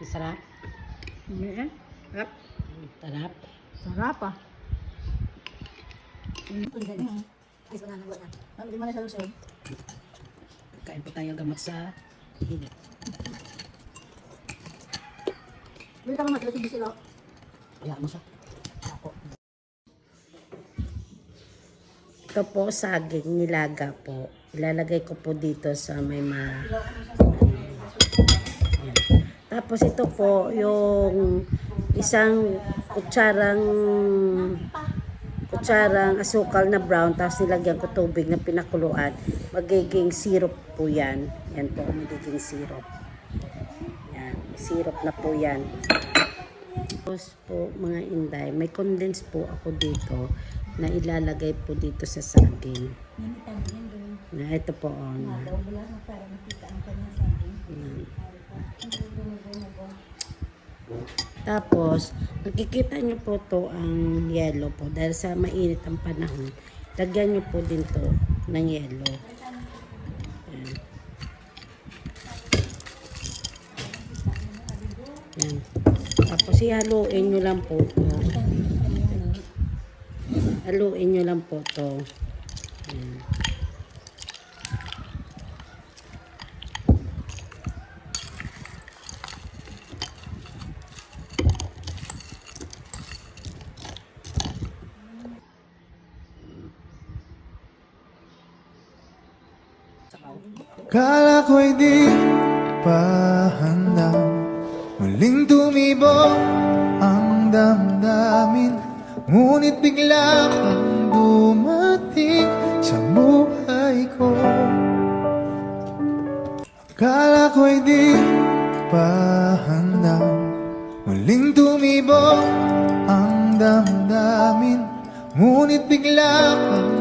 Sarap. Hindi eh. Sarap. Sarap. Sarap ah. Hindi mo na sa lusog. Kain po tayo gamot sa init. Hindi ka mamatulog sa silo. Hayaan mo siya. Ako. Ito po saging nilaga po. Ilalagay ko po dito sa may Ayan. Tapos ito po yung isang kutsarang asukal na brown, tapos nilagyan ko tubig na pinakuluan. Magiging syrup po yan. Yan po, magiging syrup. Yan, syrup na po yan. Tapos po mga inday, may condense po ako dito na ilalagay po dito sa saging. Na ito po on. Tapos, nakikita nyo po to ang yellow po. Dahil sa mainit ang panahon, lagyan nyo po din to ng yellow. Ayan. Ayan. Tapos, ihaluin nyo lang po to. Haluin nyo lang po to. Ayan. Kala ko'y di pa handa, muling tumibok ang damdamin, ngunit bigla kang dumating sa buhay ko. Kala ko'y di pa handa, muling tumibok ang damdamin, ngunit bigla kang